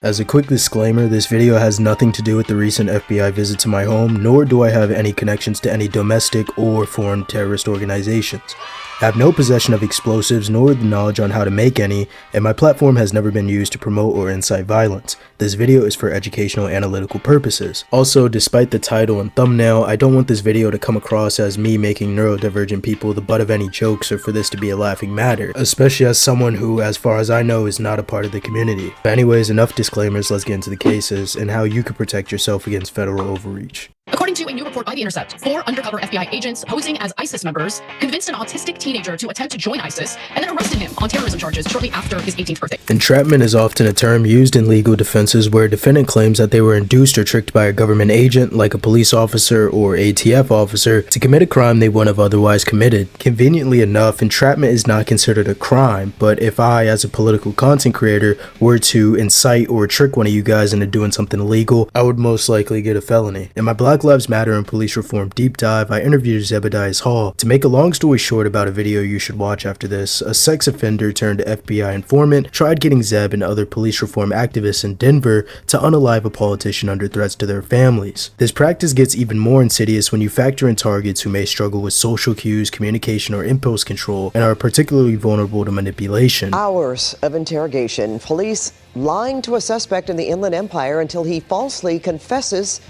As a quick disclaimer, this video has nothing to do with the recent FBI visit to my home, nor do I have any connections to any domestic or foreign terrorist organizations. I have no possession of explosives nor the knowledge on how to make any, and my platform has never been used to promote or incite violence. This video is for educational analytical purposes. Also, despite the title and thumbnail, I don't want this video to come across as me making neurodivergent people the butt of any jokes or for this to be a laughing matter, especially as someone who, as far as I know, is not a part of the community. But anyways, enough disclaimers, let's get into the cases and how you can protect yourself against federal overreach. According to a new report by The Intercept, 4 undercover FBI agents posing as ISIS members convinced an autistic teenager to attempt to join ISIS and then arrested him on terrorism charges shortly after his 18th birthday. Entrapment is often a term used in legal defenses where a defendant claims that they were induced or tricked by a government agent, like a police officer or ATF officer, to commit a crime they wouldn't have otherwise committed. Conveniently enough, entrapment is not considered a crime, but if I, as a political content creator, were to incite or trick one of you guys into doing something illegal, I would most likely get a felony. In my Black Lives Matter and Police Reform deep dive, I interviewed Zebediah Hall. To make a long story short about a video you should watch after this, a sex offender turned FBI informant tried getting Zeb and other police reform activists in Denver to unalive a politician under threats to their families. This practice gets even more insidious when you factor in targets who may struggle with social cues, communication, or impulse control, and are particularly vulnerable to manipulation. Hours of interrogation, police lying to a suspect in the Inland Empire until he falsely confesses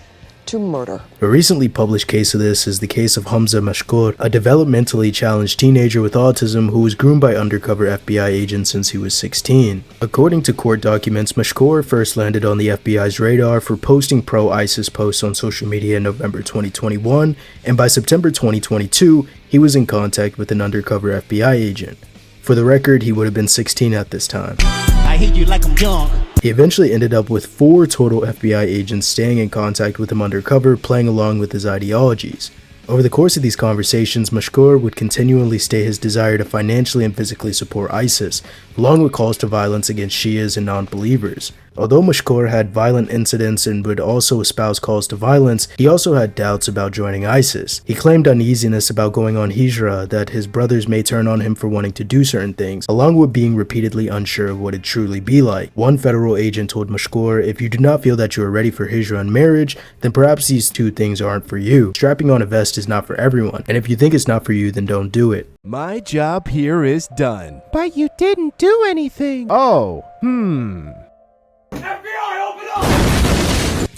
to murder. A recently published case of this is the case of Hamza Mashkour, a developmentally challenged teenager with autism who was groomed by undercover FBI agents since he was 16. According to court documents, Mashkour first landed on the FBI's radar for posting pro-ISIS posts on social media in November 2021, and by September 2022, he was in contact with an undercover FBI agent. For the record, he would have been 16 at this time. I hate you like I'm young. He eventually ended up with 4 total FBI agents staying in contact with him undercover, playing along with his ideologies. Over the course of these conversations, Mashkour would continually state his desire to financially and physically support ISIS, along with calls to violence against Shias and non-believers. Although Mashkour had violent incidents and would also espouse calls to violence, he also had doubts about joining ISIS. He claimed uneasiness about going on hijra, that his brothers may turn on him for wanting to do certain things, along with being repeatedly unsure of what it'd truly be like. One federal agent told Mashkour, "If you do not feel that you are ready for hijra and marriage, then perhaps these two things aren't for you. Strapping on a vest is not for everyone, and if you think it's not for you, then don't do it." My job here is done. But you didn't do anything. Oh,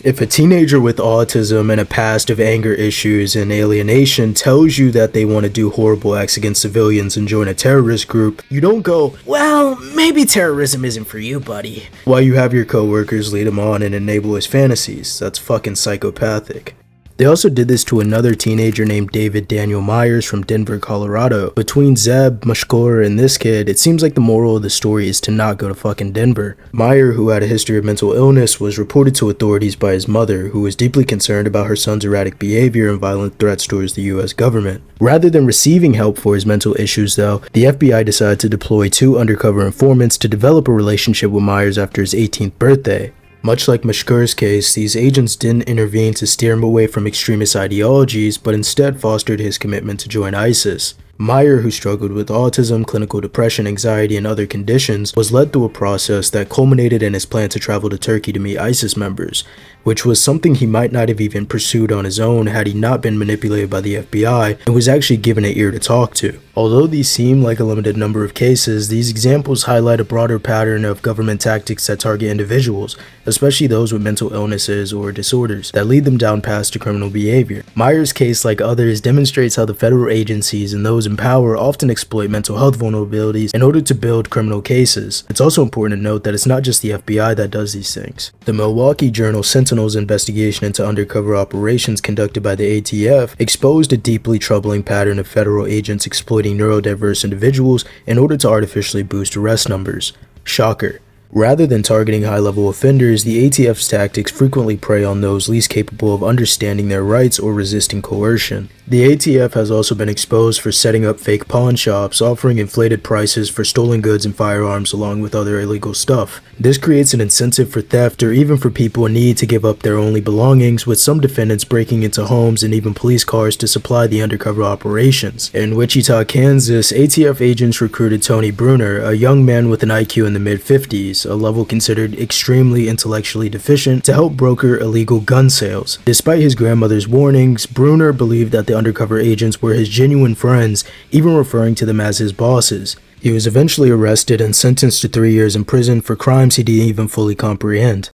If a teenager with autism and a past of anger issues and alienation tells you that they want to do horrible acts against civilians and join a terrorist group, you don't go, "Well, maybe terrorism isn't for you, buddy," while you have your coworkers lead him on and enable his fantasies. That's fucking psychopathic. They also did this to another teenager named David Daniel Myers from Denver, Colorado. Between Zeb, Mashkour, and this kid, it seems like the moral of the story is to not go to fucking Denver. Meyer, who had a history of mental illness, was reported to authorities by his mother, who was deeply concerned about her son's erratic behavior and violent threats towards the US government. Rather than receiving help for his mental issues though, the FBI decided to deploy 2 undercover informants to develop a relationship with Myers after his 18th birthday. Much like Mashkour's case, these agents didn't intervene to steer him away from extremist ideologies, but instead fostered his commitment to join ISIS. Meyer, who struggled with autism, clinical depression, anxiety, and other conditions, was led through a process that culminated in his plan to travel to Turkey to meet ISIS members, which was something he might not have even pursued on his own had he not been manipulated by the FBI and was actually given an ear to talk to. Although these seem like a limited number of cases, these examples highlight a broader pattern of government tactics that target individuals, especially those with mental illnesses or disorders, that lead them down paths to criminal behavior. Meyer's case, like others, demonstrates how the federal agencies and those in power often exploit mental health vulnerabilities in order to build criminal cases. It's also important to note that it's not just the FBI that does these things. The Milwaukee Journal Sentinel's investigation into undercover operations conducted by the ATF exposed a deeply troubling pattern of federal agents exploiting neurodiverse individuals in order to artificially boost arrest numbers. Shocker. Rather than targeting high-level offenders, the ATF's tactics frequently prey on those least capable of understanding their rights or resisting coercion. The ATF has also been exposed for setting up fake pawn shops, offering inflated prices for stolen goods and firearms along with other illegal stuff. This creates an incentive for theft or even for people in need to give up their only belongings, with some defendants breaking into homes and even police cars to supply the undercover operations. In Wichita, Kansas, ATF agents recruited Tony Bruner, a young man with an IQ in the mid-50s. guise, a level considered extremely intellectually deficient, to help broker illegal gun sales. Despite his grandmother's warnings, Brunner believed that the undercover agents were his genuine friends, even referring to them as his bosses. He was eventually arrested and sentenced to 3 years in prison for crimes he didn't even fully comprehend.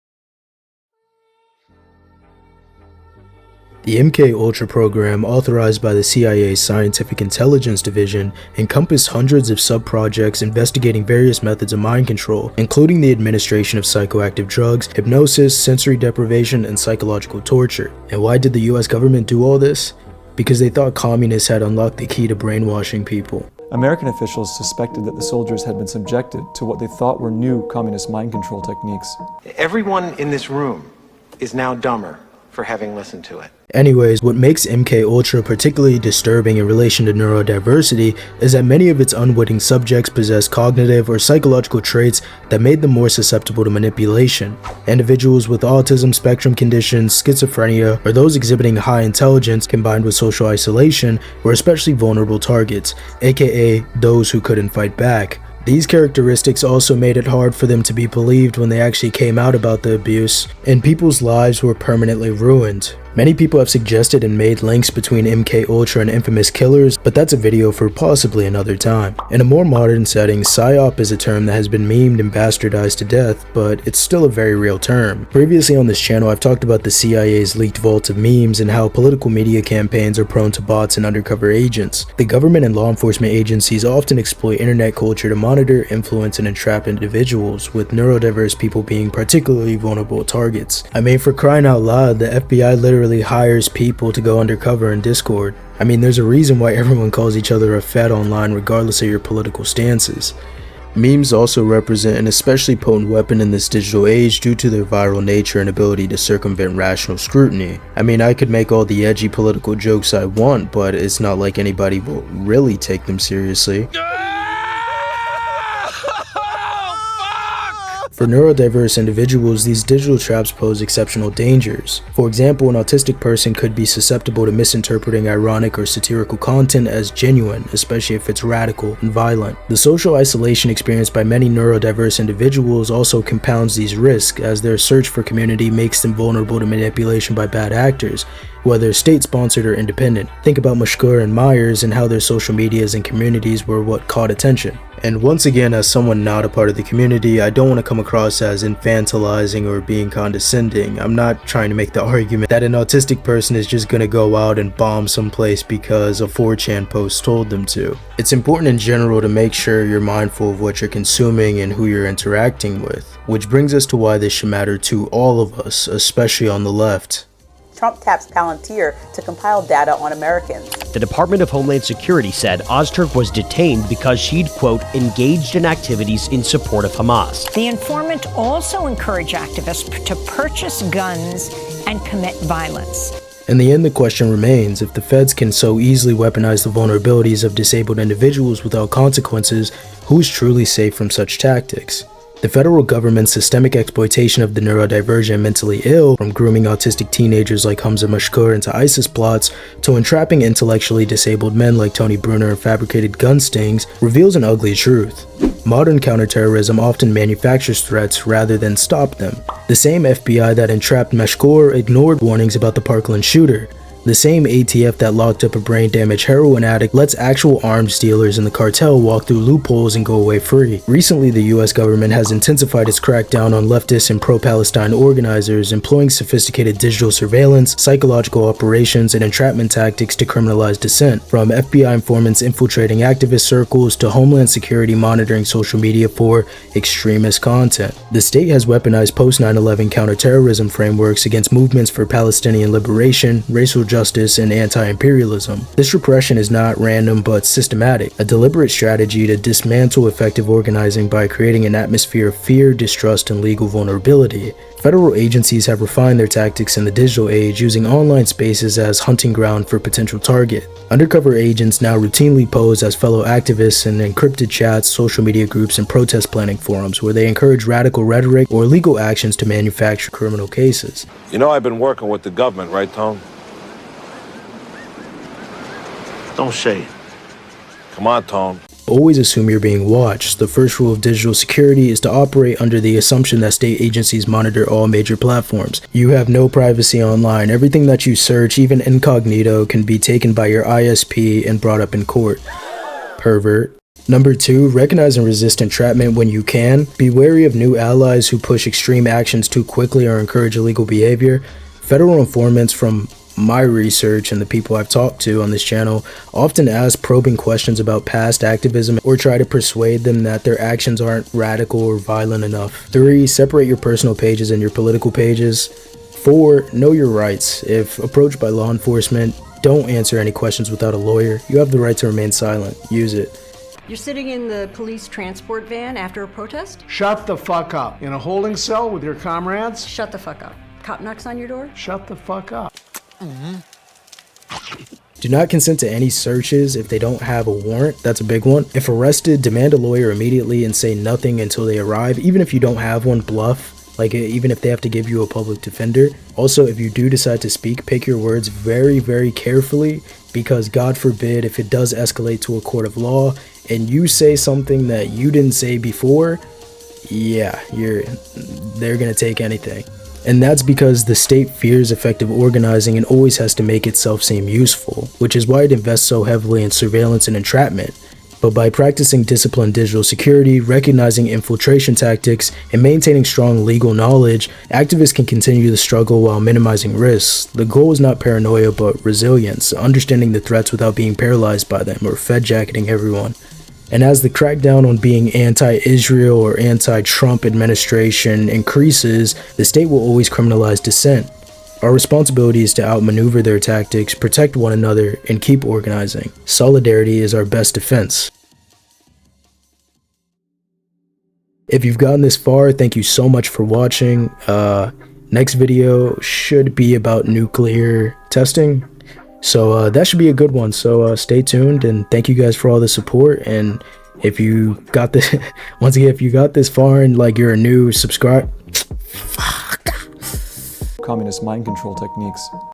The MK-Ultra program, authorized by the CIA's Scientific Intelligence Division, encompassed hundreds of sub-projects investigating various methods of mind control, including the administration of psychoactive drugs, hypnosis, sensory deprivation, and psychological torture. And why did the US government do all this? Because they thought communists had unlocked the key to brainwashing people. American officials suspected that the soldiers had been subjected to what they thought were new communist mind control techniques. Everyone in this room is now dumber for having listened to it. Anyways, what makes MK-Ultra particularly disturbing in relation to neurodiversity is that many of its unwitting subjects possess cognitive or psychological traits that made them more susceptible to manipulation. Individuals with autism spectrum conditions, schizophrenia, or those exhibiting high intelligence combined with social isolation were especially vulnerable targets, aka those who couldn't fight back. These characteristics also made it hard for them to be believed when they actually came out about the abuse, and people's lives were permanently ruined. Many people have suggested and made links between MK-Ultra and infamous killers, but that's a video for possibly another time. In a more modern setting, Psyop is a term that has been memed and bastardized to death, but it's still a very real term. Previously on this channel, I've talked about the CIA's leaked vault of memes and how political media campaigns are prone to bots and undercover agents. The government and law enforcement agencies often exploit internet culture to monitor, influence, and entrap individuals, with neurodiverse people being particularly vulnerable targets. I mean, for crying out loud, the FBI literally hires people to go undercover in Discord. I mean, there's a reason why everyone calls each other a fed online regardless of your political stances. Memes also represent an especially potent weapon in this digital age due to their viral nature and ability to circumvent rational scrutiny. I mean, I could make all the edgy political jokes I want, but it's not like anybody will really take them seriously. For neurodiverse individuals, these digital traps pose exceptional dangers. For example, an autistic person could be susceptible to misinterpreting ironic or satirical content as genuine, especially if it's radical and violent. The social isolation experienced by many neurodiverse individuals also compounds these risks, as their search for community makes them vulnerable to manipulation by bad actors, whether state-sponsored or independent. Think about Mashkur and Myers and how their social medias and communities were what caught attention. And once again, as someone not a part of the community, I don't want to come across as infantilizing or being condescending. I'm not trying to make the argument that an autistic person is just gonna go out and bomb someplace because a 4chan post told them to. It's important in general to make sure you're mindful of what you're consuming and who you're interacting with, which brings us to why this should matter to all of us, especially on the left. Trump taps Palantir to compile data on Americans. The Department of Homeland Security said Ozturk was detained because she'd, quote, engaged in activities in support of Hamas. The informant also encouraged activists to purchase guns and commit violence. In the end, the question remains, if the feds can so easily weaponize the vulnerabilities of disabled individuals without consequences, who's truly safe from such tactics? The federal government's systemic exploitation of the neurodivergent and mentally ill, from grooming autistic teenagers like Hamza Mashkur into ISIS plots, to entrapping intellectually disabled men like Tony Bruner in fabricated gun stings, reveals an ugly truth. Modern counterterrorism often manufactures threats rather than stop them. The same FBI that entrapped Mashkur ignored warnings about the Parkland shooter. The same ATF that locked up a brain-damaged heroin addict lets actual arms dealers in the cartel walk through loopholes and go away free. Recently, the US government has intensified its crackdown on leftists and pro-Palestine organizers, employing sophisticated digital surveillance, psychological operations, and entrapment tactics to criminalize dissent, from FBI informants infiltrating activist circles to Homeland Security monitoring social media for extremist content. The state has weaponized post-9/11 counterterrorism frameworks against movements for Palestinian liberation, racial justice, and anti-imperialism. This repression is not random but systematic, a deliberate strategy to dismantle effective organizing by creating an atmosphere of fear, distrust, and legal vulnerability. Federal agencies have refined their tactics in the digital age, using online spaces as hunting ground for potential target. Undercover agents now routinely pose as fellow activists in encrypted chats, social media groups, and protest planning forums, where they encourage radical rhetoric or legal actions to manufacture criminal cases. You know, I've been working with the government, right, Tone? Don't say it. Come on, Tone. always assume you're being watched. The first rule of digital security is to operate under the assumption that state agencies monitor all major platforms. You have no privacy online. Everything that you search, even incognito, can be taken by your ISP and brought up in court. Pervert. Number 2, recognize and resist entrapment when you can. Be wary of new allies who push extreme actions too quickly or encourage illegal behavior. Federal informants, from my research and the people I've talked to on this channel, often ask probing questions about past activism or try to persuade them that their actions aren't radical or violent enough. 3, separate your personal pages and your political pages. 4, know your rights. If approached by law enforcement, don't answer any questions without a lawyer. You have the right to remain silent. Use it. You're sitting in the police transport van after a protest? Shut the fuck up. In a holding cell with your comrades? Shut the fuck up. Cop knocks on your door? Shut the fuck up. Do not consent to any searches if they don't have a warrant. That's a big one. If arrested, demand a lawyer immediately and say nothing until they arrive. Even if you don't have one, bluff. Like, even if they have to give you a public defender. Also, if you do decide to speak, pick your words very, very carefully, because God forbid if it does escalate to a court of law and you say something that you didn't say before, yeah, they're gonna take anything. And that's because the state fears effective organizing and always has to make itself seem useful, which is why it invests so heavily in surveillance and entrapment. But by practicing disciplined digital security, recognizing infiltration tactics, and maintaining strong legal knowledge, activists can continue the struggle while minimizing risks. The goal is not paranoia but resilience, understanding the threats without being paralyzed by them or fed-jacketing everyone. And as the crackdown on being anti-Israel or anti-Trump administration increases, the state will always criminalize dissent. Our responsibility is to outmaneuver their tactics, protect one another, and keep organizing. Solidarity is our best defense. If you've gotten this far, thank you so much for watching. Next video should be about nuclear testing. So that should be a good one. So stay tuned, and thank you guys for all the support. And if you got this, once again, if you got this far and like you're a new subscriber, Communist mind control techniques.